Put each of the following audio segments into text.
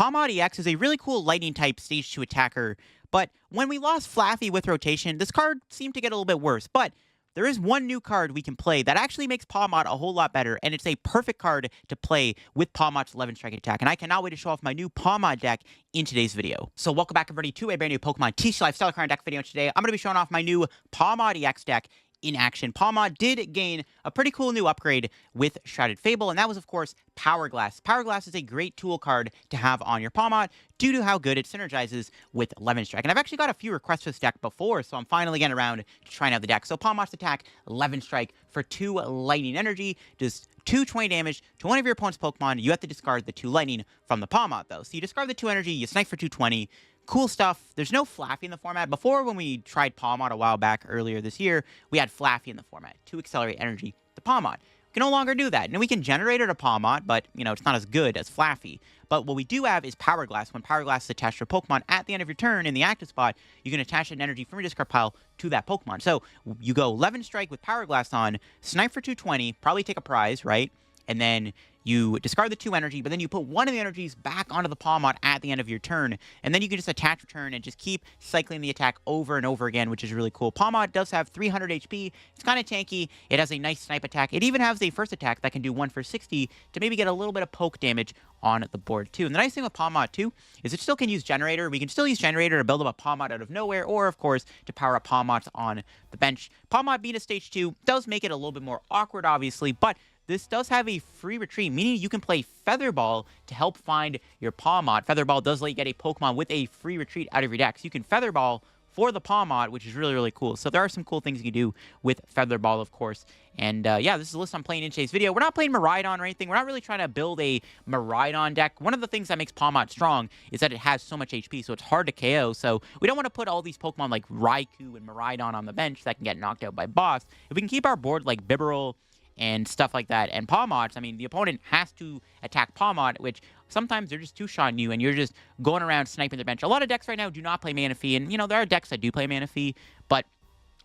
Pawmot EX is a really cool lightning-type Stage 2 attacker, but when we lost Flaffy with rotation, this card seemed to get a little bit worse. But there is one new card we can play that actually makes Pawmot a whole lot better, and it's a perfect card to play with Pawmot's 11-strike attack. And I cannot wait to show off my new Pawmot deck in today's video. So welcome back, everybody, to a brand new Pokemon TCG Lifestyle card deck video. Today, I'm going to be showing off my new Pawmot EX deck in action. Pawmot did gain a pretty cool new upgrade with Shrouded Fable, and that was, of course, Powerglass. Powerglass is a great tool card to have on your Pawmot due to how good it synergizes with 11-strike. And I've actually got a few requests for this deck before, so I'm finally getting around to trying out the deck. So Pawmot's attack, 11-strike for 2 lightning energy, does 220 damage to one of your opponent's Pokemon. You have to discard the 2 lightning from the Pawmot, though. So you discard the 2 energy, you snipe for 220. Cool stuff. There's no Flaffy in the format. Before, when we tried Pawmot a while back earlier this year, we had Flaffy in the format to accelerate energy to Pawmot. We can no longer do that. Now, we can generate it to Pawmot, but, you know, it's not as good as Flaffy. But what we do have is Powerglass. When Powerglass is attached to a Pokemon at the end of your turn in the active spot, you can attach an energy from your discard pile to that Pokemon. So you go 11-strike with Powerglass on, snipe for 220, probably take a prize, right? And then you discard the 2 energy, but then you put one of the energies back onto the Pawmot at the end of your turn, and then you can just attach return and just keep cycling the attack over and over again, which is really cool. Pawmot does have 300 HP. It's kind of tanky. It has a nice snipe attack. It even has a first attack that can do 1 for 60 to maybe get a little bit of poke damage on the board, too. And the nice thing with Pawmot, too, is it still can use Generator. We can still use Generator to build up a Pawmot out of nowhere, or, of course, to power up Pawmots on the bench. Pawmot being a Stage 2 does make it a little bit more awkward, obviously, but this does have a free retreat, meaning you can play Feather Ball to help find your Pawmot. Feather Ball does let you get a Pokemon with a free retreat out of your deck. So you can Feather Ball for the Pawmot, which is really, really cool. So there are some cool things you can do with Feather Ball, of course. And yeah, this is a list I'm playing in today's video. We're not playing Miraidon or anything. We're not really trying to build a Miraidon deck. One of the things that makes Pawmot strong is that it has so much HP, so it's hard to KO. So we don't want to put all these Pokemon like Raikou and Miraidon on the bench that can get knocked out by boss. If we can keep our board like Bibarel and stuff like that, and Pawmots, I mean, the opponent has to attack Pawmot, which sometimes they're just two-shotting you, and you're just going around sniping their bench. A lot of decks right now do not play Manaphy, and, you know, there are decks that do play Manaphy, but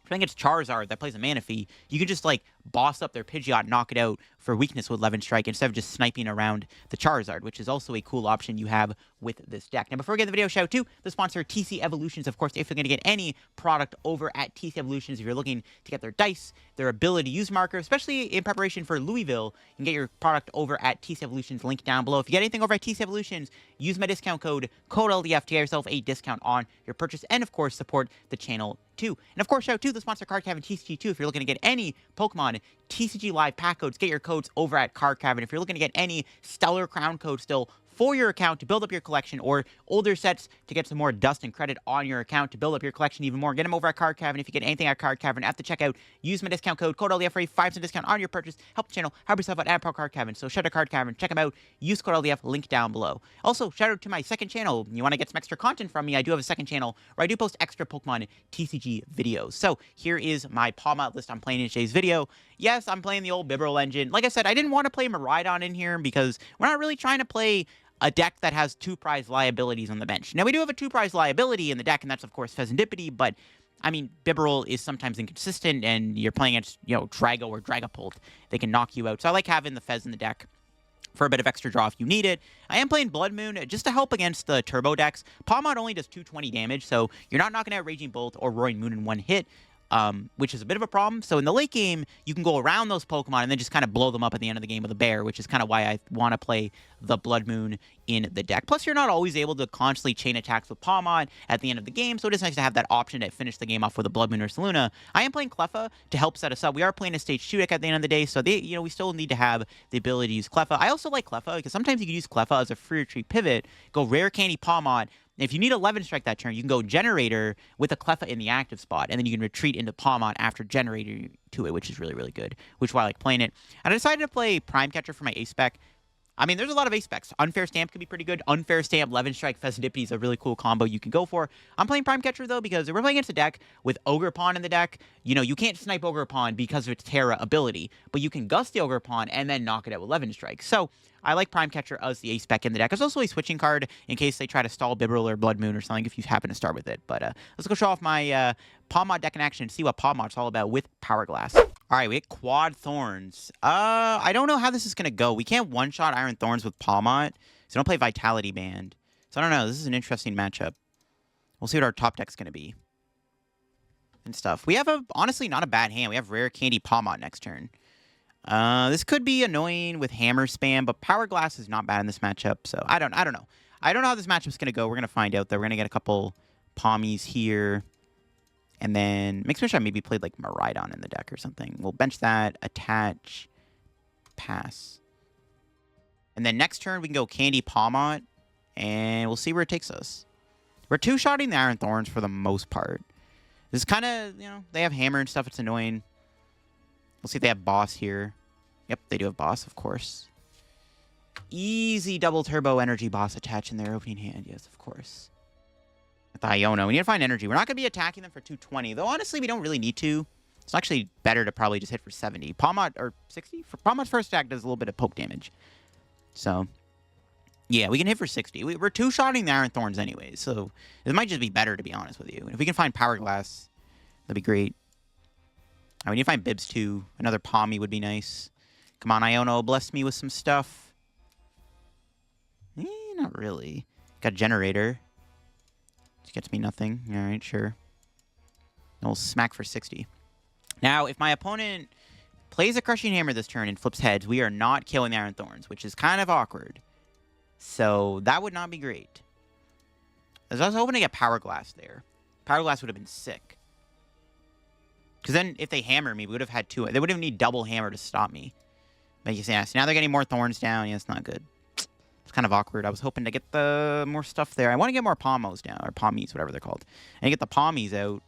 I think it's Charizard that plays a Manaphy. You can just, like, boss up their Pidgeot, knock it out for weakness with 11-strike instead of just sniping around the Charizard, which is also a cool option you have with this deck. Now, before we get the video, shout out to the sponsor, TC Evolutions. Of course, if you're going to get any product over at TC Evolutions, if you're looking to get their dice, their ability to use marker, especially in preparation for Louisville, you can get your product over at TC Evolutions, link down below. If you get anything over at TC Evolutions, use my discount code LDF to get yourself a discount on your purchase, and, of course, support the channel too. And of course, shout out to the sponsor, Card Cavern TCG too. If you're looking to get any Pokemon TCG Live pack codes, get your codes over at Card Cavern. If you're looking to get any Stellar Crown codes still for your account to build up your collection, or older sets to get some more dust and credit on your account to build up your collection even more, get them over at Card Cavern. If you get anything at Card Cavern at the checkout, use my discount code LDF for a 5% discount on your purchase. Help the channel, help yourself out at Card Cavern. So shout out to Card Cavern, check them out, use code LDF, link down below. Also, shout out to my second channel. You want to get some extra content from me, I do have a second channel where I do post extra Pokemon TCG videos. So here is my Pawmot list I'm playing in today's video. Yes, I'm playing the old Bibarel engine. Like I said, I didn't want to play Miraidon in here because we're not really trying to play a deck that has 2 prize liabilities on the bench. Now, we do have a 2 prize liability in the deck, and that's, of course, Fezandipiti, but, I mean, Bibarel is sometimes inconsistent, and you're playing against, you know, Drago or Dragapult. They can knock you out. So I like having the Fez in the deck for a bit of extra draw if you need it. I am playing Bloodmoon just to help against the turbo decks. Pawmot only does 220 damage, so you're not knocking out Raging Bolt or Roaring Moon in one hit, which is a bit of a problem. So in the late game, you can go around those Pokemon and then just kind of blow them up at the end of the game with a bear, which is kind of why I want to play the Bloodmoon in the deck. Plus, you're not always able to constantly chain attacks with Pawmot at the end of the game, so it is nice to have that option to finish the game off with a Bloodmoon Ursaluna. I am playing Cleffa to help set us up. We are playing a Stage 2 deck at the end of the day, so we still need to have the ability to use Cleffa. I also like Cleffa because sometimes you can use Cleffa as a free retreat pivot, go Rare Candy Pawmot. If you need 11-strike that turn, you can go Generator with a Cleffa in the active spot, and then you can retreat into Pawmot after Generator to it, which is really, really good, which is why I like playing it. And I decided to play Prime Catcher for my ace spec. I mean, there's a lot of ace specs. Unfair Stamp could be pretty good. Unfair Stamp, 11-strike, Fezandipiti is a really cool combo you can go for. I'm playing Prime Catcher, though, because if we're playing against a deck with Ogerpon in the deck, you know, you can't snipe Ogerpon because of its Terra ability, but you can Gust the Ogerpon and then knock it out with 11-strike. So I like Prime Catcher as the ace spec in the deck. It's also a switching card in case they try to stall Bibarel or Bloodmoon or something if you happen to start with it. But let's go show off my Pawmot deck in action and see what Pawmot's all about with Powerglass. All right, we get Quad Thorns. I don't know how this is going to go. We can't one-shot Iron Thorns with Pawmot, so don't play Vitality Band. So I don't know. This is an interesting matchup. We'll see what our top deck's going to be. And stuff. We have honestly not a bad hand. We have Rare Candy Pawmot next turn. This could be annoying with hammer spam, but Powerglass is not bad in this matchup. So I don't know. I don't know how this matchup's going to go. We're going to find out, though. We're going to get a couple Pawmies here. And then makes me wish I maybe played like Miraidon in the deck or something. We'll bench that, attach, pass. And then next turn we can go Candy Pawmot, and we'll see where it takes us. We're two-shotting the Iron Thorns for the most part. This is kind of, you know, they have hammer and stuff. It's annoying. We'll see if they have boss here. Yep, they do have boss, of course. Easy double turbo energy boss attach in their opening hand. Yes, of course. With the Iono, we need to find energy. We're not going to be attacking them for 220, though honestly, we don't really need to. It's actually better to probably just hit for 70. Pawmot, or 60? Pawmot's first attack does a little bit of poke damage. So, yeah, we can hit for 60. We're two-shotting the Iron Thorns anyway, so it might just be better, to be honest with you. And if we can find Powerglass, that'd be great. We need to find Bibs, too. Another Pawmi would be nice. Come on, Iono, bless me with some stuff. Not really. Got a Generator. Which gets me nothing. All right, sure. And we'll smack for 60. Now, if my opponent plays a Crushing Hammer this turn and flips heads, we are not killing the Iron Thorns, which is kind of awkward. So that would not be great. I was hoping to get Powerglass there. Powerglass would have been sick. Because then if they hammer me, we would have had two. They would have need double hammer to stop me. But you see, yeah, so now they're getting more Thorns down. Yeah, it's not good. It's kind of awkward. I was hoping to get the more stuff there. I want to get more Pawmos down, or Pawmies, whatever they're called. And get the Pawmies out.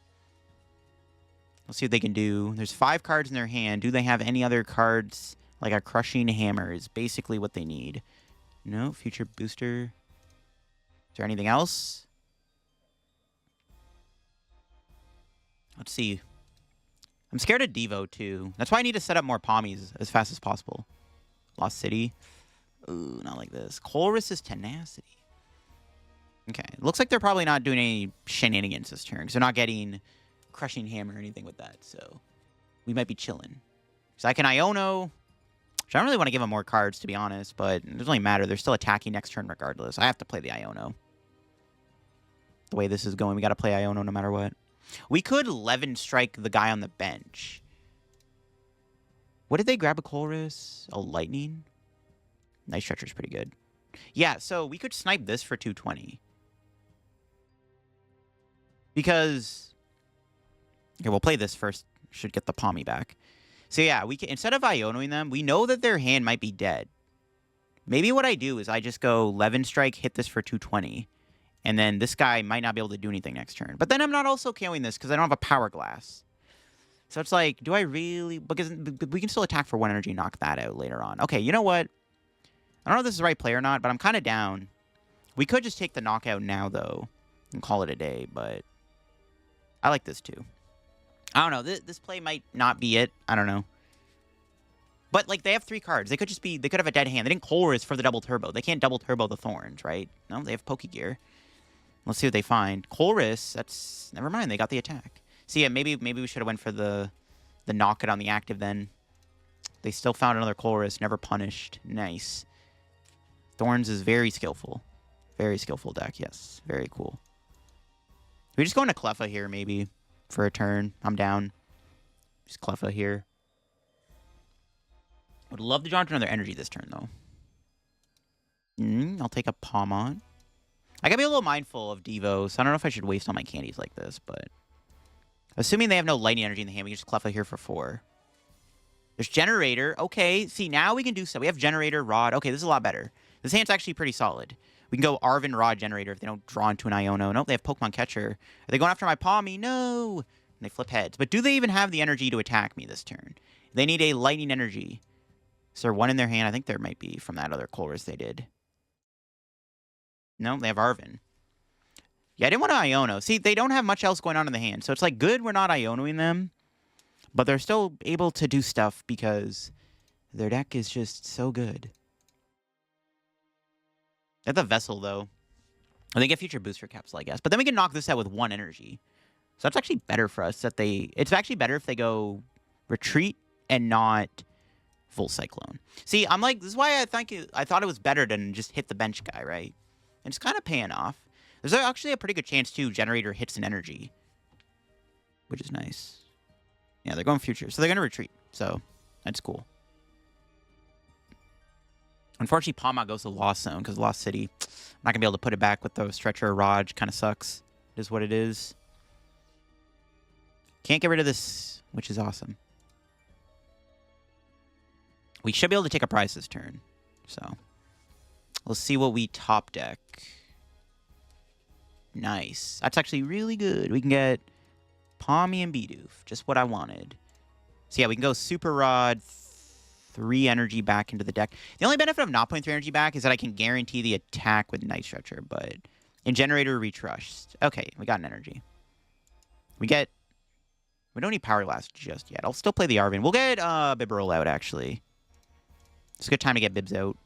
Let's see what they can do. There's 5 cards in their hand. Do they have any other cards? Like a Crushing Hammer is basically what they need. No, Future Booster. Is there anything else? Let's see. I'm scared of Devo, too. That's why I need to set up more Pawmies as fast as possible. Lost City. Ooh, not like this. Colress's Tenacity. Okay. Looks like they're probably not doing any shenanigans this turn, because they're not getting Crushing Hammer or anything with that, so we might be chilling. So I can Iono, which I don't really want to give them more cards, to be honest, but it doesn't really matter. They're still attacking next turn regardless. I have to play the Iono. The way this is going, we got to play Iono no matter what. We could 11 strike the guy on the bench. What did they grab? A Colress? A Lightning? Night Stretcher's pretty good. Yeah, so we could snipe this for 220. Because... okay, we'll play this first. Should get the Pawmi back. So yeah, we can, instead of Ionoing them, we know that their hand might be dead. Maybe what I do is I just go 11 strike, hit this for 220. And then this guy might not be able to do anything next turn. But then I'm not also KOing this because I don't have a Powerglass. So it's like, do I really... because we can still attack for 1 energy and knock that out later on. Okay, you know what? I don't know if this is the right play or not, but I'm kind of down. We could just take the knockout now, though, and call it a day, but I like this, too. I don't know. This play might not be it. I don't know. But, like, they have 3 cards. They could just be... they could have a dead hand. They didn't Colress for the double turbo. They can't double turbo the Thorns, right? No, they have Pokegear. Let's see what they find. Colress, that's... never mind. They got the attack. So, yeah, maybe we should have went for the knock it on the active then. They still found another Colress. Never punished. Nice. Thorns is very skillful. Very skillful deck, yes. Very cool. We just go into Cleffa here, maybe, for a turn. I'm down. Just Cleffa here. Would love to draw into another energy this turn, though. I'll take a Pawmot. I gotta be a little mindful of Devo, so I don't know if I should waste all my candies like this, but... assuming they have no lightning energy in the hand, we can just Cleffa here for 4. There's Generator. Okay, see, now we can do so. We have Generator, Rod. Okay, this is a lot better. This hand's actually pretty solid. We can go Arven, Rod, Generator if they don't draw into an Iono. Nope, they have Pokemon Catcher. Are they going after my Pawmi? No! And they flip heads. But do they even have the energy to attack me this turn? They need a lightning energy. Is there one in their hand? I think there might be from that other Colress they did. No, they have Arven. Yeah, I didn't want to Iono. See, they don't have much else going on in the hand. So it's like, good we're not Ionoing them. But they're still able to do stuff because their deck is just so good. They have the Vessel, though. I think get future booster capsule, I guess. But then we can knock this out with 1 energy. So that's actually better for us that they... it's actually better if they go retreat and not full Cyclone. See, I'm like... this is why I thought it was better than just hit the bench guy, right? And it's kind of paying off. There's actually a pretty good chance, too, Generator hits an energy. Which is nice. Yeah, they're going future. So they're going to retreat. So that's cool. Unfortunately, Pawmot goes to Lost Zone because Lost City. I'm not going to be able to put it back with the Stretcher or Raj. Kind of sucks. It is what it is. Can't get rid of this, which is awesome. We should be able to take a prize this turn. So let's see what we top deck. Nice. That's actually really good. We can get Pawmi and Bidoof. Just what I wanted. So yeah, we can go Super Rod, 3 energy back into the deck. The only benefit of not putting 3 energy back is that I can guarantee the attack with Night Stretcher, but in Generator, we trust. Okay, we got an energy. We don't need Powerglass just yet. I'll still play the Arven. We'll get Bibarel out, actually. It's a good time to get Bibs out.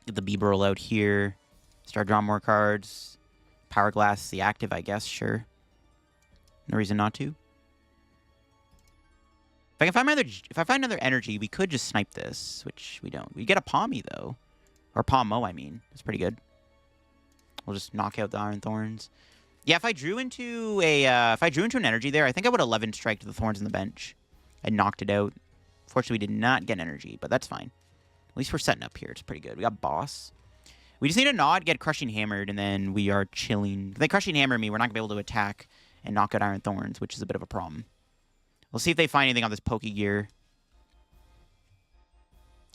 Get the Bibarel out here. Start drawing more cards. Powerglass, the active, I guess, sure. No reason not to. If I find another energy, we could just snipe this, which we don't. We get a Pawmi, though. Or Pawmo, I mean. That's pretty good. We'll just knock out the Iron Thorns. Yeah, if I drew into an energy there, I think I would 11 strike to the Thorns on the bench and knocked it out. Fortunately, we did not get energy, but that's fine. At least we're setting up here. It's pretty good. We got Boss. We just need to not get Crushing Hammered, and then we are chilling. If they Crushing Hammer me, we're not going to be able to attack and knock out Iron Thorns, which is a bit of a problem. We'll see if they find anything on this Pokegear. It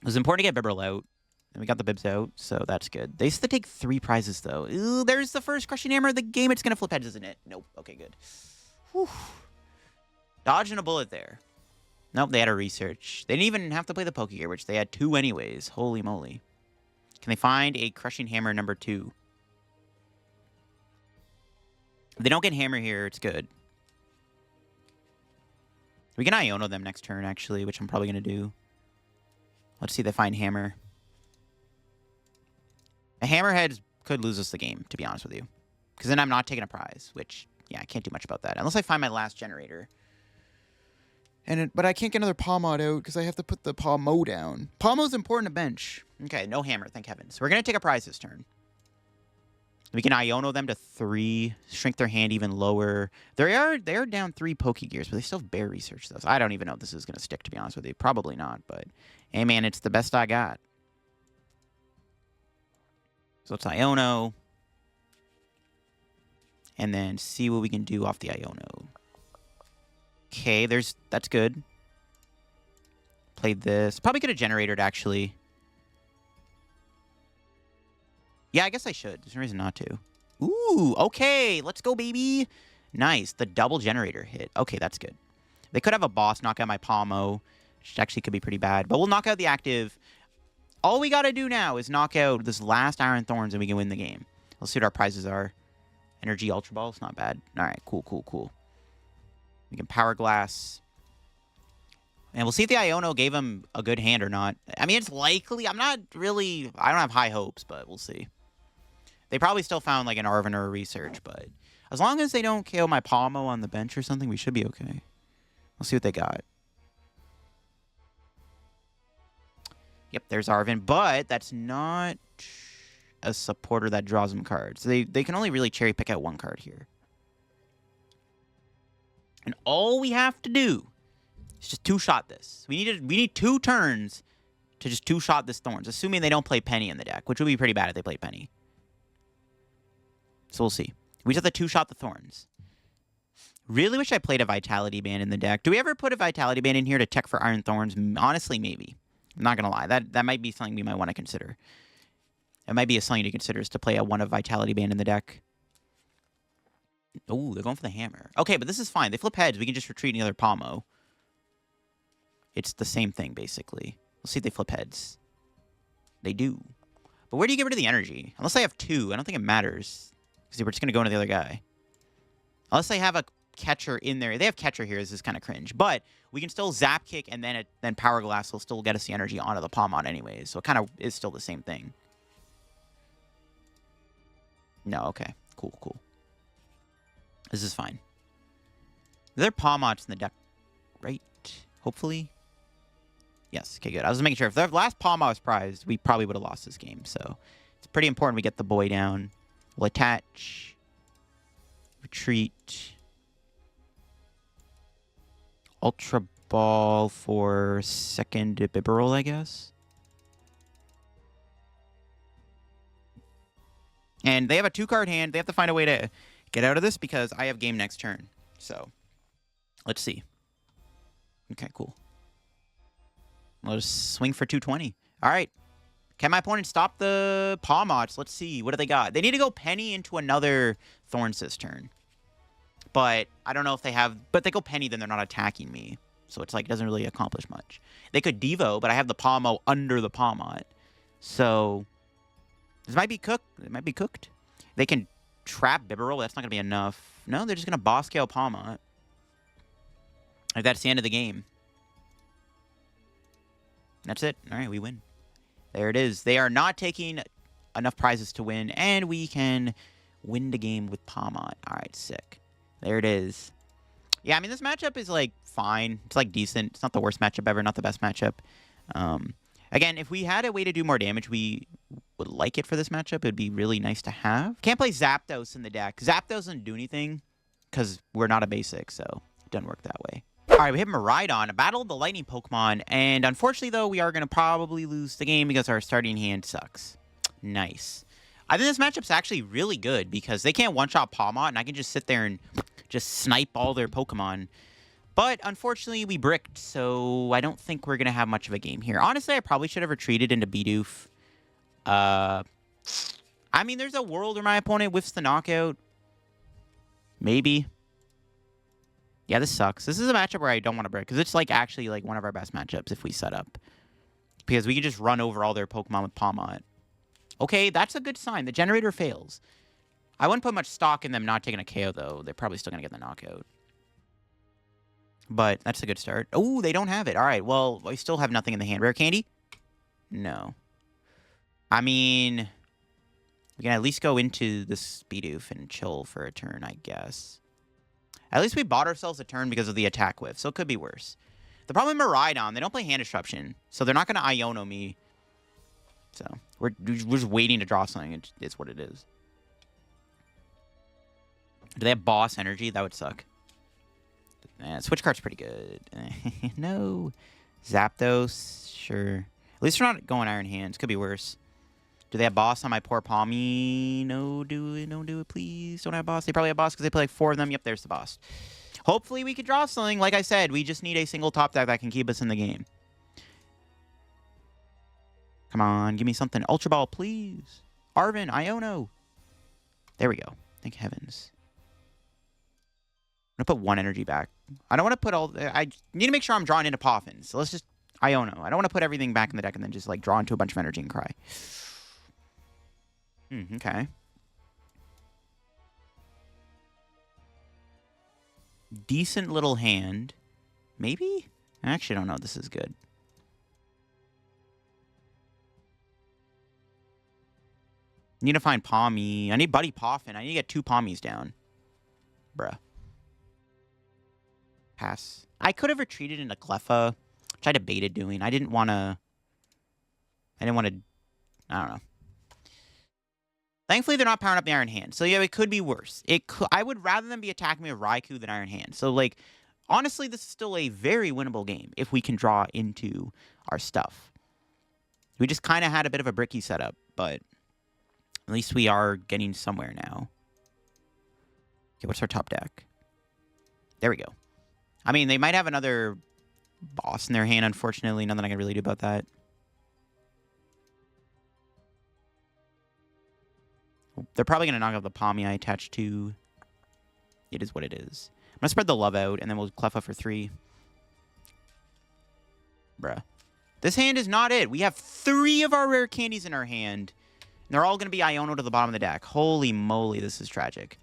was important to get Bibarel out. And we got the Bibs out, so that's good. They used to take 3 prizes, though. Ooh, there's the first Crushing Hammer of the game. It's going to flip heads, isn't it? Nope. Okay, good. Whew. Dodging a bullet there. Nope, they had a research. They didn't even have to play the Pokegear, which they had 2 anyways. Holy moly. Can they find a Crushing Hammer number 2? If they don't get Hammer here, it's good. We can Iono them next turn, actually, which I'm probably going to do. Let's see if they find Hammer. A Hammerhead could lose us the game, to be honest with you. Because then I'm not taking a prize, which, yeah, I can't do much about that. Unless I find my last Generator. But I can't get another Pawmot out because I have to put the Pawmo down. Pawmo's important to bench. Okay, no Hammer, thank heavens. We're going to take a prize this turn. We can Iono them to 3, shrink their hand even lower. They're down 3 Pokegears, but they still have Bear Research, though. So I don't even know if this is going to stick, to be honest with you. Probably not, but hey, man, it's the best I got. So let's Iono. And then see what we can do off the Iono. Okay, that's good. Played this. Probably could have Generated, actually. Yeah, I guess I should. There's no reason not to. Ooh, okay. Let's go, baby. Nice. The double Generator hit. Okay, that's good. They could have a boss knock out my Pawmo, which actually could be pretty bad. But we'll knock out the active. All we got to do now is knock out this last Iron Thorns and we can win the game. Let's see what our prizes are. Energy Ultra Ball. It's not bad. All right, cool, cool, cool. We can Powerglass. And we'll see if the Iono gave him a good hand or not. I mean, it's likely. I don't have high hopes, but we'll see. They probably still found like an Arven or a Research, but as long as they don't KO my Pawmo on the bench or something, we should be okay. We'll see what they got. Yep, there's Arven, but that's not a supporter that draws them cards. They can only really cherry pick out 1 card here. And all we have to do is just 2-shot this. We need 2 turns to just 2-shot this Thorns, assuming they don't play Penny in the deck, which would be pretty bad if they play Penny. So we'll see. We just have to 2-shot the Thorns. Really wish I played a Vitality Band in the deck. Do we ever put a Vitality Band in here to tech for Iron Thorns? Honestly, maybe. I'm not going to lie. That might be something we might want to consider. It might be something to consider is to play a 1 of Vitality Band in the deck. Oh, they're going for the Hammer. Okay, but this is fine. They flip heads. We can just retreat another Pawmo. It's the same thing, basically. Let's see if they flip heads. They do. But where do you get rid of the energy? Unless I have 2, I don't think it matters. Because we're just going to go into the other guy. Unless they have a Catcher in there. They have Catcher here. This is kind of cringe. But we can still Zap Kick, and then Powerglass will still get us the energy onto the Pawmot anyways. So it kind of is still the same thing. No, okay. Cool, cool. This is fine. There are Pawmots in the deck, right? Hopefully. Yes, okay, good. I was making sure. If the last Pawmo was prized, we probably would have lost this game. So it's pretty important we get the boy down. We'll attach. Retreat. Ultra Ball for second Bibarel, I guess. And they have a 2-card hand. They have to find a way to get out of this because I have game next turn. So let's see. Okay, cool. Let's swing for 220. All right. Can my opponent stop the Pawmots? Let's see. What do they got? They need to go Penny into another Thorns this turn. But I don't know if they have... But they go Penny, then they're not attacking me. So it's like, it doesn't really accomplish much. They could Devo, but I have the Pawmo under the Pawmot. So this might be cooked. It might be cooked. They can trap Bibarel. That's not going to be enough. No, they're just going to boss KO Pawmot. Like, that's the end of the game. That's it. All right, we win. There it is. They are not taking enough prizes to win, and we can win the game with Pawmot. All right, sick. There it is. Yeah, I mean, this matchup is, like, fine. It's, like, decent. It's not the worst matchup ever, not the best matchup. Again, if we had a way to do more damage, we would like it for this matchup. It would be really nice to have. Can't play Zapdos in the deck. Zapdos doesn't do anything because we're not a basic, so it doesn't work that way. All right, we hit Miraidon, a battle of the lightning Pokemon, and unfortunately, though, we are going to probably lose the game because our starting hand sucks. Nice. I think this matchup's actually really good because they can't one-shot Pawmot, and I can just sit there and just snipe all their Pokemon. But unfortunately, we bricked, so I don't think we're going to have much of a game here. Honestly, I probably should have retreated into Bidoof. I mean, there's a world where my opponent whiffs the knockout. Maybe. Yeah, this sucks. This is a matchup where I don't want to brick, because it's like actually like one of our best matchups if we set up. Because we can just run over all their Pokemon with Pawmot. Okay, that's a good sign. The generator fails. I wouldn't put much stock in them not taking a KO, though. They're probably still going to get the knockout. But that's a good start. Oh, they don't have it. All right, well, we still have nothing in the hand. Rare Candy? No. I mean, we can at least go into this Bidoof and chill for a turn, I guess. At least we bought ourselves a turn because of the attack whiff, so it could be worse. The problem with Miraidon, they don't play hand disruption, so they're not going to Iono me. So we're just waiting to draw something. It's what it is. Do they have boss energy? That would suck. Switch card's pretty good. No. Zapdos, sure. At least we're not going Iron Hands. Could be worse. Do they have boss on my poor Pawmi? No, do it, please. Don't have boss. They probably have boss because they play like 4 of them. Yep, there's the boss. Hopefully we can draw something. Like I said, we just need a single top deck that can keep us in the game. Come on, give me something. Ultra Ball, please. Arven, Iono. There we go. Thank heavens. I'm going to put 1 energy back. I don't want to put all... I need to make sure I'm drawing into Poffin. So let's just... Iono. I don't want to put everything back in the deck and then just like draw into a bunch of energy and cry. Okay. Decent little hand. Maybe? I actually don't know. This is good. Need to find Pawmi. I need Buddy Poffin. I need to get 2 Pawmis down. Bruh. Pass. I could have retreated into Cleffa, which I debated doing. I didn't want to... I don't know. Thankfully, they're not powering up the Iron Hand. So, yeah, it could be worse. I would rather them be attacking me with Raikou than Iron Hand. So, like, honestly, this is still a very winnable game if we can draw into our stuff. We just kind of had a bit of a bricky setup, but at least we are getting somewhere now. Okay, what's our top deck? There we go. I mean, they might have another boss in their hand, unfortunately. Nothing I can really do about that. They're probably going to knock out the Pawmi I attached to. It is what it is. I'm going to spread the love out, and then we'll Cleffa for 3. Bruh. This hand is not it. We have 3 of our rare candies in our hand. And they're all going to be Iono to the bottom of the deck. Holy moly, this is tragic.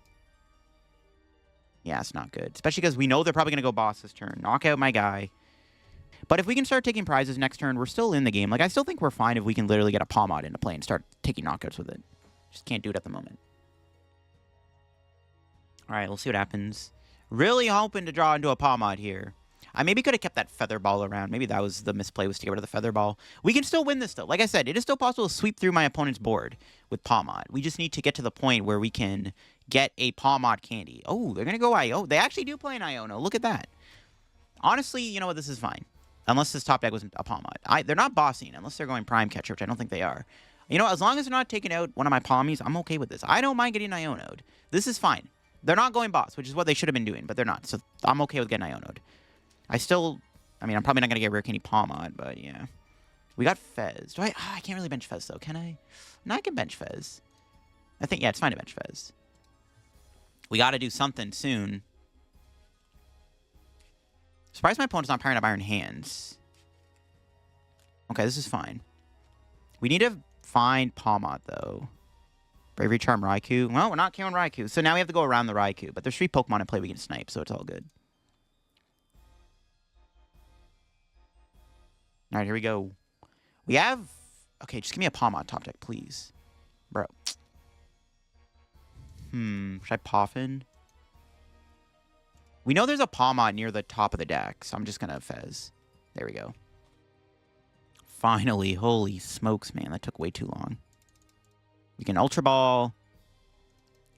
Yeah, it's not good. Especially because we know they're probably going to go boss this turn. Knock out my guy. But if we can start taking prizes next turn, we're still in the game. Like, I still think we're fine if we can literally get a Pawmot into play and start taking knockouts with it. Just can't do it at the moment. All right, we'll see what happens. Really hoping to draw into a Pawmot here. I maybe could have kept that Feather Ball around. Maybe that was the misplay, was to get rid of the Feather Ball. We can still win this, though. Like I said, it is still possible to sweep through my opponent's board with Pawmot. We just need to get to the point where we can get a Pawmot candy. Oh, they're going to go Iono. They actually do play an Iono. Look at that. Honestly, you know what? This is fine. Unless this top deck was a Pawmot. They're not bossing unless they're going Prime Catcher, which I don't think they are. You know, as long as they're not taking out one of my Pawmies, I'm okay with this. I don't mind getting Iono'd. This is fine. They're not going boss, which is what they should have been doing, but they're not. So I'm okay with getting Iono'd. I mean, I'm probably not going to get Rare Candy Pawmot, but yeah. We got Fez. I can't really bench Fez, though, can I? No, I can bench Fez. I think, yeah, it's fine to bench Fez. We got to do something soon. Surprised my opponent's not pairing up Iron Hands. Okay, this is fine. We need to find Pawmot, though. Bravery Charm Raikou. Well, we're not killing Raikou, so now we have to go around the Raikou. But there's 3 Pokemon in play we can snipe, so it's all good. All right, here we go. We have... Okay, just give me a Pawmot top deck, please. Bro. Should I Poffin? We know there's a Pawmot near the top of the deck, so I'm just going to Fez. There we go. Finally. Holy smokes, man. That took way too long. We can Ultra Ball.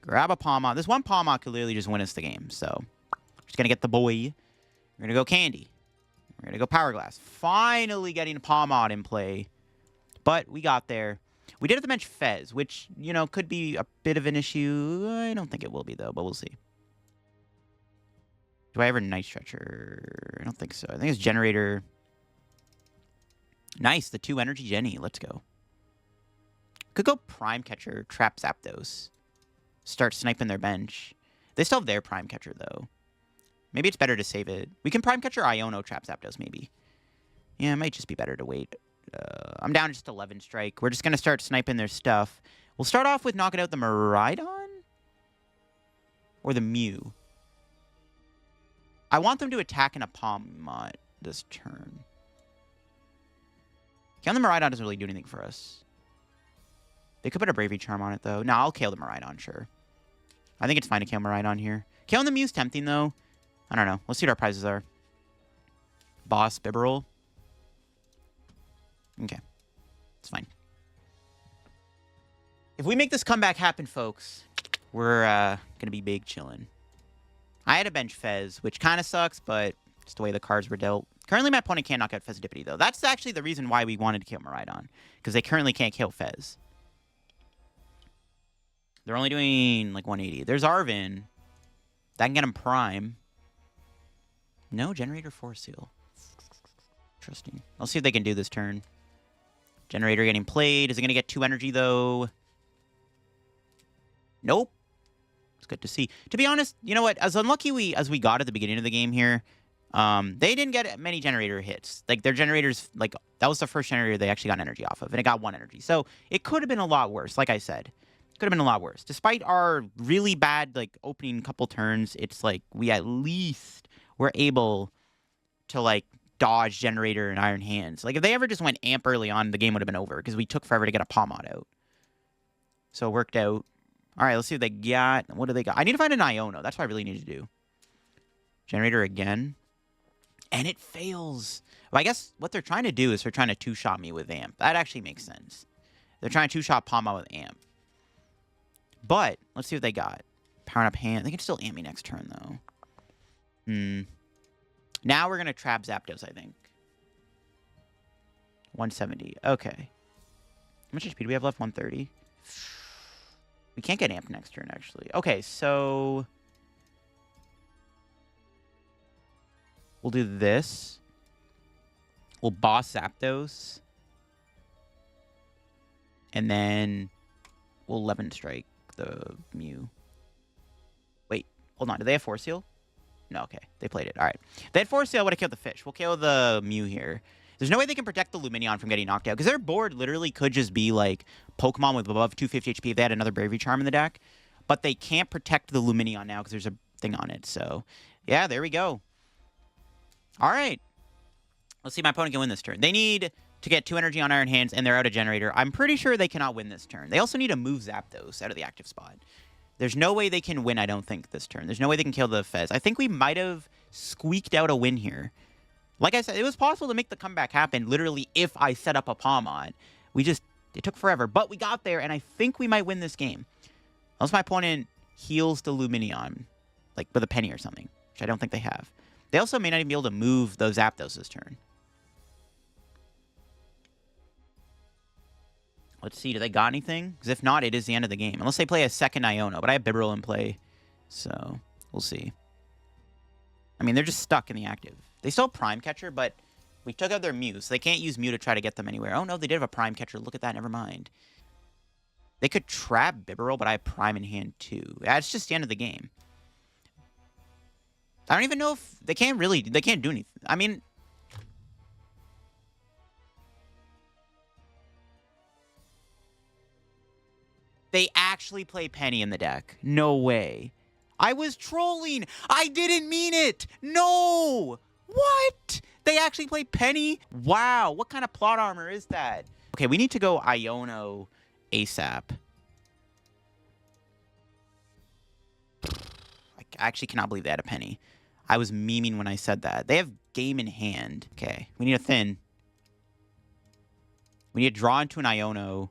Grab a Pawmot. This one Pawmot could literally just win us the game, so... Just going to get the boy. We're going to go Candy. We're going to go Powerglass. Finally getting a Pawmot in play. But we got there. We did have to bench Fez, which, you know, could be a bit of an issue. I don't think it will be, though, but we'll see. Do I ever Night Stretcher? I don't think so. I think it's Generator. Nice, the 2 Energy Jenny. Let's go. Could go Prime Catcher, Trap Zapdos. Start sniping their bench. They still have their Prime Catcher, though. Maybe it's better to save it. We can Prime Catcher Iono Trap Zapdos, maybe. Yeah, it might just be better to wait. I'm down to just 11 strike. We're just going to start sniping their stuff. We'll start off with knocking out the Miraidon? Or the Mew? I want them to attack in a Pawmot this turn. Okay, the Miraidon doesn't really do anything for us. They could put a Bravery Charm on it, though. No, I'll KO the Miraidon, sure. I think it's fine to KO Miraidon here. KOing the Mew's tempting, though. I don't know. Let's see what our prizes are. Boss, Bibarel. Okay. It's fine. If we make this comeback happen, folks, we're going to be big chillin'. I had a bench Fez, which kind of sucks, but it's the way the cards were dealt. Currently, my opponent can't knock out Fezandipiti, though. That's actually the reason why we wanted to kill Miraidon, because they currently can't kill Fez. They're only doing, like, 180. There's Arven. That can get him Prime. No, Generator Force Seal. Interesting. Let's see if they can do this turn. Generator getting played. Is it going to get 2 energy, though? Nope. It's good to see. To be honest, you know what? As unlucky as we got at the beginning of the game here, they didn't get many generator hits. Like, their generators, like, that was the first generator they actually got energy off of, and it got 1 energy. So, it could have been a lot worse, like I said. Could have been a lot worse. Despite our really bad, like, opening couple turns, it's like we at least were able to, like, dodge Generator and Iron Hands. Like, if they ever just went Amp early on, the game would have been over, because we took forever to get a Pawmot out. So, it worked out. All right, let's see what they got. What do they got? I need to find an Iono. That's what I really need to do. Generator again. And it fails. Well, I guess what they're trying to do is they're trying to 2-shot me with Amp. That actually makes sense. They're trying to 2-shot Pawmot with Amp. But, let's see what they got. Powering up hand. They can still Amp me next turn, though. Now we're going to trap Zapdos, I think. 170. Okay. How much HP do we have left? 130. We can't get Amp next turn, actually. Okay, so... we'll do this. We'll boss Zapdos. And then we'll 11 strike the Mew. Wait, hold on. Do they have Force Seal? No, okay. They played it. All right. If they had Force Seal, I would have killed the fish. We'll kill the Mew here. There's no way they can protect the Lumineon from getting knocked out, because their board literally could just be like Pokemon with above 250 HP if they had another Bravery Charm in the deck. But they can't protect the Lumineon now because there's a thing on it. So, yeah, there we go. All right. Let's see if my opponent can win this turn. They need to get 2 energy on Iron Hands, and they're out of Generator. I'm pretty sure they cannot win this turn. They also need to move Zapdos out of the active spot. There's no way they can win, I don't think, this turn. There's no way they can kill the Fez. I think we might have squeaked out a win here. Like I said, it was possible to make the comeback happen literally if I set up a Pawmot. It took forever, but we got there, and I think we might win this game. Unless my opponent heals the Lumineon, like with a penny or something, which I don't think they have. They also may not even be able to move those Zapdos this turn. Let's see, do they got anything? Because if not, it is the end of the game. Unless they play a second Iono, but I have Bibarel in play, so we'll see. I mean, they're just stuck in the active. They still have Prime Catcher, but we took out their Mew, so they can't use Mew to try to get them anywhere. Oh, no, they did have a Prime Catcher. Look at that. Never mind. They could trap Bibarel, but I have Prime in hand, too. That's just the end of the game. I don't even know if... They can't do anything. I mean... They actually play Penny in the deck. No way. I was trolling. I didn't mean it. No. What? They actually play Penny? Wow. What kind of plot armor is that? Okay, we need to go Iono ASAP. I actually cannot believe they had a Penny. I was memeing when I said that. They have game in hand. Okay, we need a Thin. We need to draw into an Iono.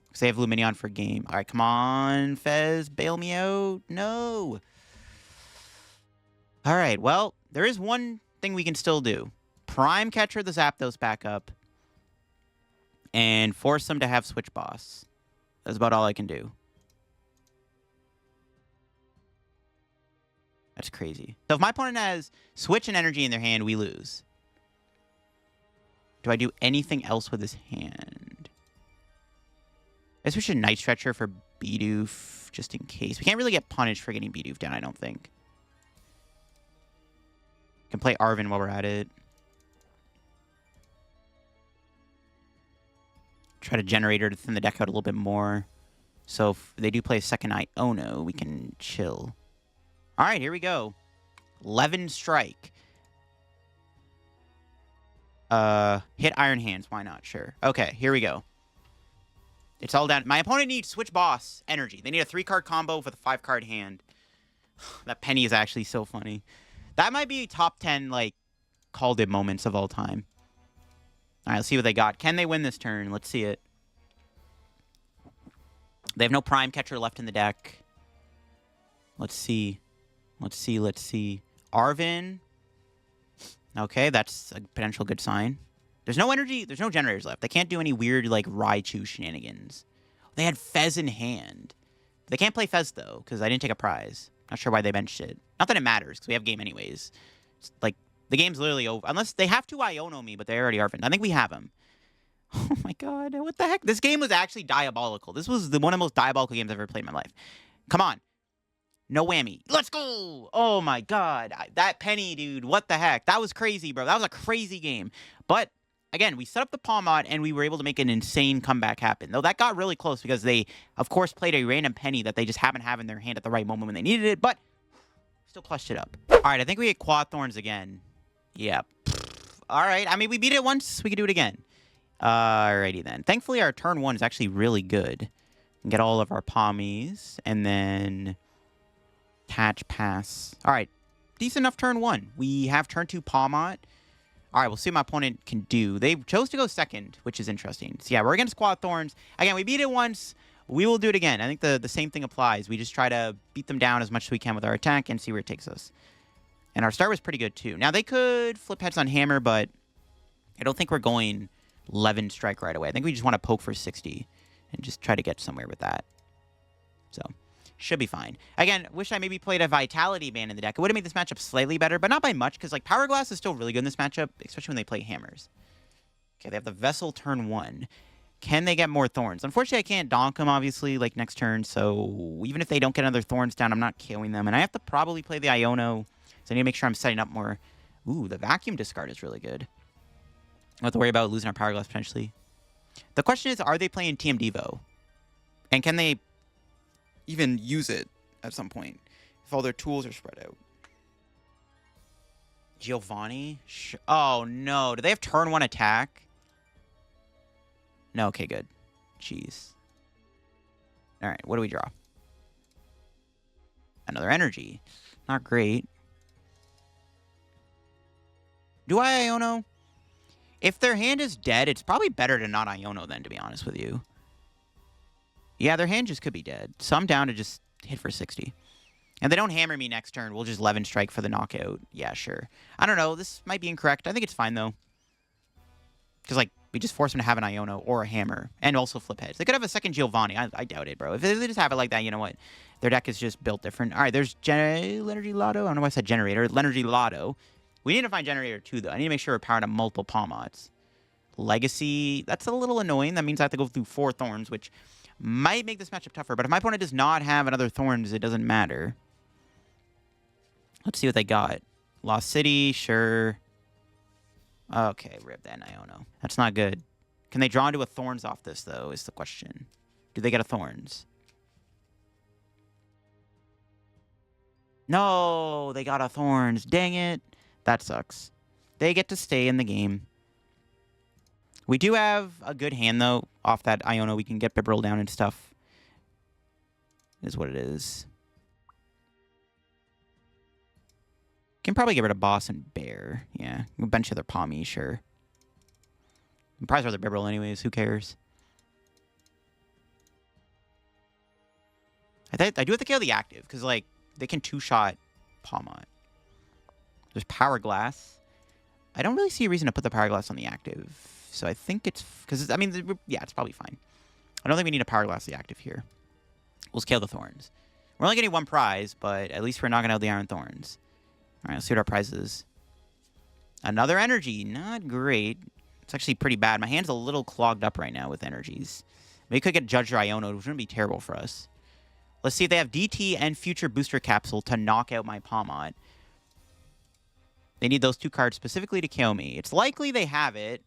Because they have Lumineon for game. All right, come on, Fez. Bail me out. No. All right, well, there is one thing we can still do. Prime Catcher the Zapdos back up. And force them to have Switch Boss. That's about all I can do. That's crazy. So if my opponent has Switch and Energy in their hand, we lose. Do I do anything else with his hand? I switch to Night Stretcher for Bidoof, just in case. We can't really get punished for getting Bidoof down, I don't think. Can play Arven while we're at it. Try to Generator to thin the deck out a little bit more. So if they do play a second Iono, we can chill. All right, here we go. 11 strike. Hit Iron Hands. Why not? Sure. Okay, here we go. It's all down. My opponent needs Switch Boss Energy. They need a 3-card combo with a 5-card hand. That Penny is actually so funny. That might be top 10, like, called it moments of all time. All right, let's see what they got. Can they win this turn? Let's see it. They have no Prime Catcher left in the deck. Let's see. Let's see. Let's see. Arven. Okay, that's a potential good sign. There's no energy. There's no generators left. They can't do any weird, like, Raichu shenanigans. They had Fez in hand. They can't play Fez, though, because I didn't take a prize. Not sure why they benched it. Not that it matters, because we have game anyways. It's like, the game's literally over. Unless they have to Iono me, but they already are. I think we have them. Oh, my God. What the heck? This game was actually diabolical. This was one of the most diabolical games I've ever played in my life. Come on. No whammy. Let's go. Oh, my God. That Penny, dude. What the heck? That was crazy, bro. That was a crazy game. But... again, we set up the Pawmot, and we were able to make an insane comeback happen. Though that got really close because they, of course, played a random Penny that they just happened to have in their hand at the right moment when they needed it, but still clutched it up. All right, I think we hit Quad Thorns again. Yeah. All right, I mean, we beat it once. We could do it again. Alrighty then. Thankfully, our turn 1 is actually really good. We can get all of our Pawmies, and then catch, pass. All right, decent enough turn 1. We have turn 2 Pawmot. All right, we'll see what my opponent can do. They chose to go second, which is interesting. So, yeah, we're against Quad Thorns. Again, we beat it once. We will do it again. I think the same thing applies. We just try to beat them down as much as we can with our attack and see where it takes us. And our start was pretty good, too. Now, they could flip heads on Hammer, but I don't think we're going 11 strike right away. I think we just want to poke for 60 and just try to get somewhere with that. So... should be fine. Again, wish I maybe played a Vitality Band in the deck. It would have made this matchup slightly better, but not by much, because like Powerglass is still really good in this matchup, especially when they play Hammers. Okay, they have the Vessel turn 1. Can they get more Thorns? Unfortunately, I can't donk them, obviously, like next turn, so even if they don't get another Thorns down, I'm not killing them. And I have to probably play the Iono, so I need to make sure I'm setting up more. Ooh, the Vacuum discard is really good. I don't have to worry about losing our Powerglass, potentially. The question is, are they playing TM Devo? And can they... even use it at some point if all their tools are spread out. Giovanni? Oh, no. Do they have turn 1 attack? No. Okay, good. Jeez. All right, what do we draw? Another energy. Not great. Do I Iono? If their hand is dead, it's probably better to not Iono then, to be honest with you. Yeah, their hand just could be dead. So I'm down to just hit for 60. And they don't hammer me next turn. We'll just 11 strike for the knockout. Yeah, sure. I don't know. This might be incorrect. I think it's fine, though. Because, like, we just force them to have an Iono or a hammer. And also flip heads. They could have a second Giovanni. I doubt it, bro. If they just have it like that, you know what? Their deck is just built different. All right, there's Energy Lotto. I don't know why I said generator. Energy Lotto. We need to find generator 2, though. I need to make sure we're powering up multiple Pawmots. Legacy. That's a little annoying. That means I have to go through 4 Thorns, which might make this matchup tougher. But if my opponent does not have another Thorns, it doesn't matter. Let's see what they got. Lost City, sure. Okay, rip that Iono. That's not good. Can they draw into a Thorns off this, though, is the question. Do they get a Thorns? No, they got a Thorns. Dang it. That sucks. They get to stay in the game. We do have a good hand, though, off that Iono. We can get Bibarel down and stuff. Is what it is. Can probably get rid of Boss and Bear. Yeah. A bunch of their Pawmi, sure. I'm probably rather Bibarel anyways. Who cares? I do have to kill the active, because, like, they can 2-shot Pawmot. There's Powerglass. I don't really see a reason to put the Powerglass on the active. So I think it's... Because, I mean, yeah, it's probably fine. I don't think we need a Powerglass the active here. We'll scale the Thorns. We're only getting 1 prize, but at least we're knocking out the Iron Thorns. All right, let's see what our prize is. Another energy. Not great. It's actually pretty bad. My hand's a little clogged up right now with energies. Maybe we could get Judge or Iono, which wouldn't be terrible for us. Let's see if they have DT and Future Booster Capsule to knock out my Pawmot. They need those 2 cards specifically to kill me. It's likely they have it,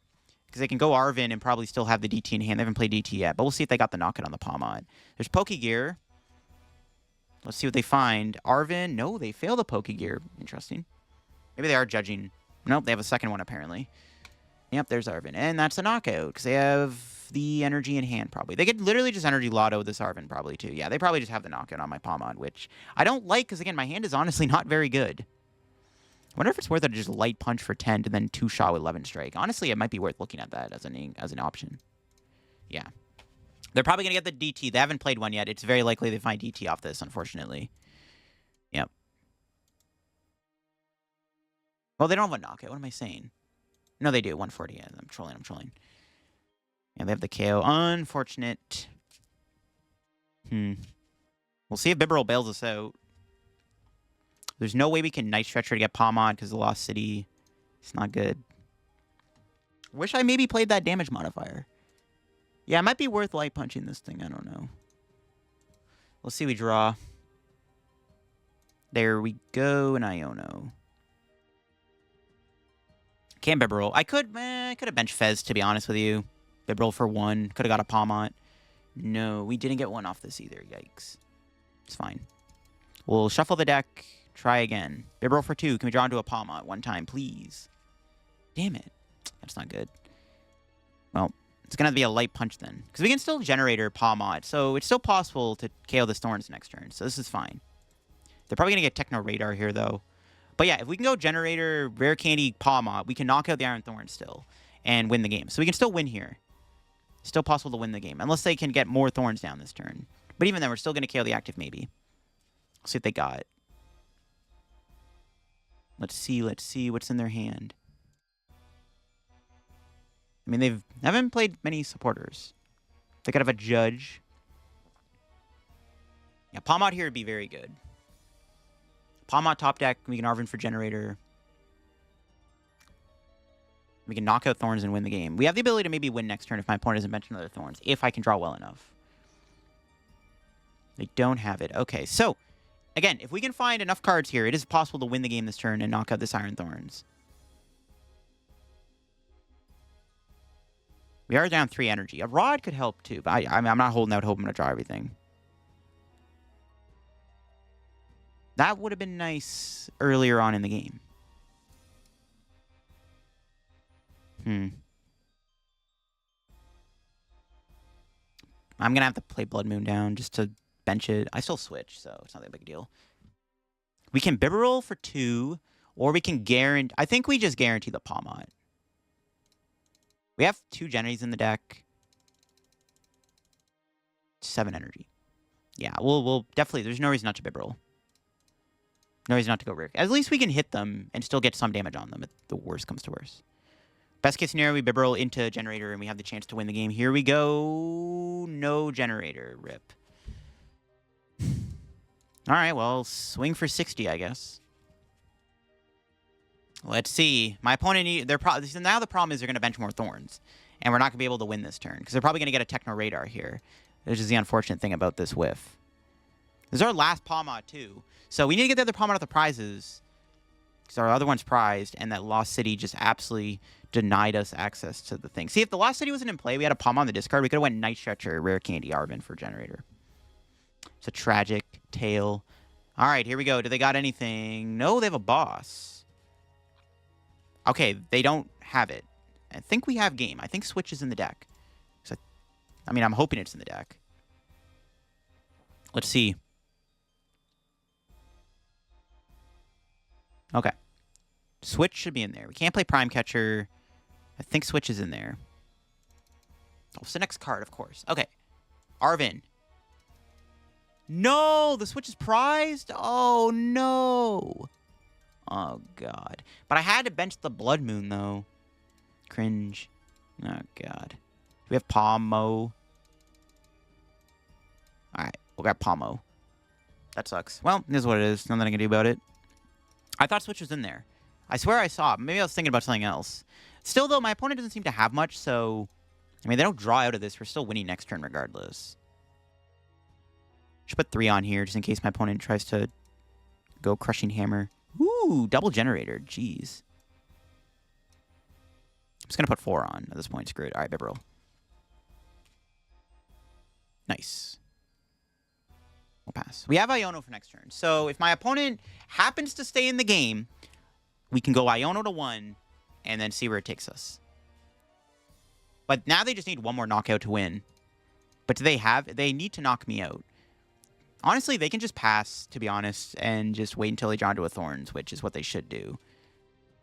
because they can go Arven and probably still have the DT in hand. They haven't played DT yet, but we'll see if they got the knockout on the Pawmot. There's Pokegear. Let's see what they find. Arven. No, they fail the Pokegear. Interesting. Maybe they are judging. Nope, they have a second one, apparently. Yep, there's Arven. And that's a knockout, because they have the energy in hand, probably. They could literally just Energy Lotto this Arven, probably, too. Yeah, they probably just have the knockout on my Pawmot, which I don't like, because, again, my hand is honestly not very good. I wonder if it's worth it to just Light Punch for 10 to then 2-shot with 11 Strike. Honestly, it might be worth looking at that as an option. Yeah. They're probably going to get the DT. They haven't played one yet. It's very likely they find DT off this, unfortunately. Yep. Well, they don't have a knockout. What am I saying? No, they do. 140. Yeah, I'm trolling. Yeah, they have the KO. Unfortunate. We'll see if Bibarel bails us out. There's no way we can Night Stretcher to get Pawmot because of Lost City. It's not good. Wish I maybe played that damage modifier. Yeah, it might be worth light punching this thing. I don't know. Let's see. We draw. There we go. An Iono. Can't Bibarel. I could have benched Fez, to be honest with you. Bibarel for 1. Could have got a Pawmot. No, we didn't get one off this either. Yikes. It's fine. We'll shuffle the deck. Try again. Bibarel for 2. Can we draw into a Pawmot 1 time, please? Damn it. That's not good. Well, it's going to be a light punch then. Because we can still Generator Pawmot. So it's still possible to KO the Thorns next turn. So this is fine. They're probably going to get Techno Radar here, though. But yeah, if we can go Generator, Rare Candy, Pawmot, we can knock out the Iron Thorns still and win the game. So we can still win here. Still possible to win the game. Unless they can get more Thorns down this turn. But even then, we're still going to KO the active maybe. Let's see what they got. Let's see what's in their hand. I mean, they haven't played many supporters. They could have a Judge. Yeah, Pawmot here would be very good. Pawmot top deck. We can Arven for Generator. We can knock out Thorns and win the game. We have the ability to maybe win next turn if my opponent doesn't mention another Thorns. If I can draw well enough. They don't have it. Okay, so, again, if we can find enough cards here, it is possible to win the game this turn and knock out this Iron Thorns. We are down 3 energy. A Rod could help too, but I'm not holding out hope I'm going to draw everything. That would have been nice earlier on in the game. I'm going to have to play Bloodmoon down just to bench it. I still switch, so it's not that big a deal. We can Bibarel for 2 Or we can guarantee... I think we just guarantee the Pawmot. We have 2 Generators in the deck. 7 energy. Yeah, we'll definitely... There's no reason not to Bibarel. No reason not to go Rare. At least we can hit them and still get some damage on them if the worst comes to worst. Best case scenario, we Bibarel into Generator and we have the chance to win the game. Here we go. No Generator. Rip. Alright, well, swing for 60, I guess. Let's see. My opponent... now the problem is they're going to bench more Thorns. And we're not going to be able to win this turn. Because they're probably going to get a Techno Radar here. Which is the unfortunate thing about this whiff. This is our last Pawmot, too. So we need to get the other Pawmot out the prizes. Because our other one's prized. And that Lost City just absolutely denied us access to the thing. See, if the Lost City wasn't in play, we had a Pawmot on the discard, we could have went Night Stretcher, Rare Candy, Arven for Generator. It's a tragic tale. Alright, here we go. Do they got anything? No, they have a boss. Okay, they don't have it. I think we have game. I think Switch is in the deck. So, I mean, I'm hoping it's in the deck. Let's see. Okay. Switch should be in there. We can't play Prime Catcher. I think Switch is in there. What's the next card, of course? Okay. Arven. No! The Switch is prized? Oh, no. Oh, God. But I had to bench the Bloodmoon, though. Cringe. Oh, God. We have Pawmo. Alright. We'll grab Pawmo. That sucks. Well, this is what it is. Nothing I can do about it. I thought Switch was in there. I swear I saw it. Maybe I was thinking about something else. Still, though, my opponent doesn't seem to have much, so... I mean, they don't draw out of this. We're still winning next turn regardless. Should put 3 on here, just in case my opponent tries to go Crushing Hammer. Ooh, double Generator. Jeez. I'm just going to put 4 on at this point. Screw it. All right, Bibarel. Nice. We'll pass. We have Iono for next turn. So if my opponent happens to stay in the game, we can go Iono to 1 and then see where it takes us. But now they just need 1 more knockout to win. But do they have... They need to knock me out. Honestly, they can just pass, to be honest, and just wait until they draw into a Thorns, which is what they should do.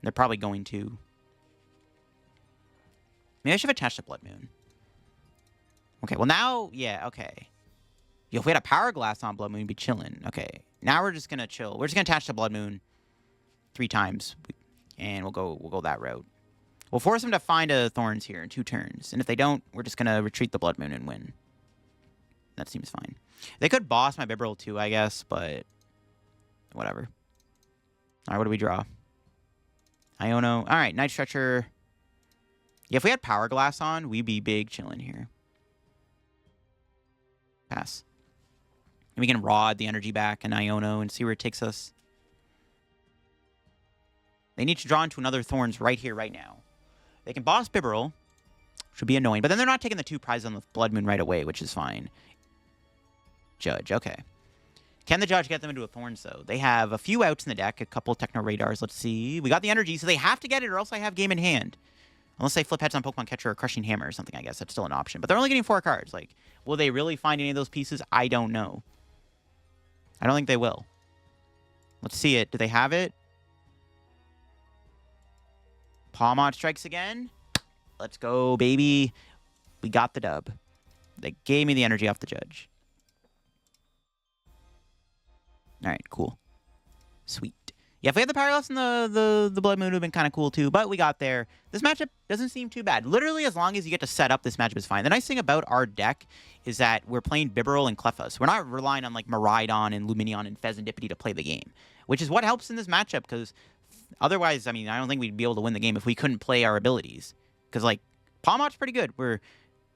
They're probably going to. Maybe I should have attached a Bloodmoon. Okay, well now... Yeah, okay. Yo, if we had a Powerglass on Bloodmoon, we'd be chilling. Okay, now we're just going to chill. We're just going to attach the Bloodmoon 3 times, and we'll go that route. We'll force them to find a Thorns here in 2 turns, and if they don't, we're just going to retreat the Bloodmoon and win. That seems fine. They could boss my Bibarel too, I guess, but whatever. All right, what do we draw? Iono. All right, Night Stretcher. Yeah, if we had Powerglass on, we'd be big chilling here. Pass. And we can Rod the energy back and Iono and see where it takes us. They need to draw into another Thorns right here, right now. They can boss Bibarel, which would be annoying, but then they're not taking the 2 prizes on the Bloodmoon right away, which is fine. Judge, okay. Can the Judge get them into a Thorns, though? They have a few outs in the deck, a couple Techno Radars. Let's see. We got the energy, so they have to get it, or else I have game in hand. Unless they flip heads on Pokemon Catcher or Crushing Hammer or something, I guess. That's still an option. But they're only getting 4 cards. Like, will they really find any of those pieces? I don't know. I don't think they will. Let's see it. Do they have it? Pawmot strikes again. Let's go, baby. We got the dub. They gave me the energy off the Judge. All right, cool. Sweet. Yeah, if we had the Powerglass and the Bloodmoon, would have been kind of cool too, but we got there. This matchup doesn't seem too bad. Literally, as long as you get to set up, this matchup is fine. The nice thing about our deck is that we're playing Bibarel and Cleffa, so we're not relying on like Miraidon and Lumineon and Fezandipiti to play the game, which is what helps in this matchup, because otherwise, I mean, I don't think we'd be able to win the game if we couldn't play our abilities. Because, like, Pawmot's pretty good.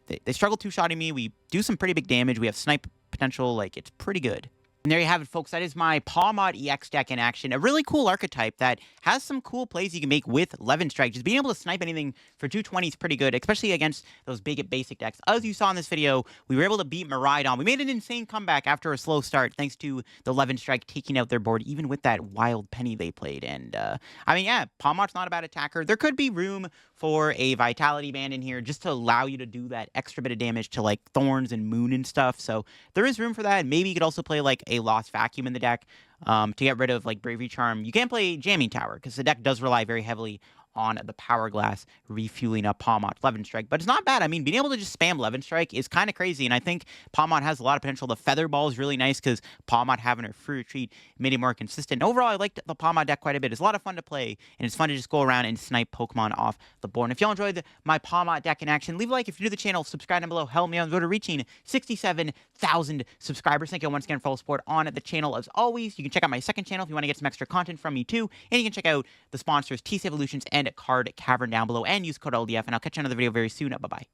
They struggle 2-shotting me. We do some pretty big damage. We have snipe potential. Like, it's pretty good. And there you have it, folks. That is my Pawmot EX deck in action. A really cool archetype that has some cool plays you can make with 11 Strike. Just being able to snipe anything for 220 is pretty good, especially against those big basic decks. As you saw in this video, we were able to beat Miraidon. We made an insane comeback after a slow start, thanks to the 11 Strike taking out their board, even with that wild penny they played. And, I mean, yeah, Pawmot's not a bad attacker. There could be room for a Vitality Band in here just to allow you to do that extra bit of damage to, like, Thorns and Moon and stuff. So there is room for that. Maybe you could also play, like, a Lost Vacuum in the deck. to get rid of like Bravery Charm. You can't play Jamming Tower because the deck does rely very heavily on the Powerglass refueling up Pawmot Levin Strike. But it's not bad. I mean, being able to just spam Levin Strike is kind of crazy, and I think Pawmot has a lot of potential. The Feather Ball is really nice because Pawmot having her free retreat made it more consistent. Overall, I liked the Pawmot deck quite a bit. It's a lot of fun to play, and it's fun to just go around and snipe Pokemon off the board. And if y'all enjoyed my Pawmot deck in action, leave a like. If you're new to the channel, subscribe down below. Help me on the road to reaching 67,000 subscribers. Thank you once again for all the support on the channel. As always, you can check out my second channel if you want to get some extra content from me too, and you can check out the sponsors TC Evolutions and Card Cavern down below, and use code LDF, and I'll catch you on another video very soon. Bye-bye.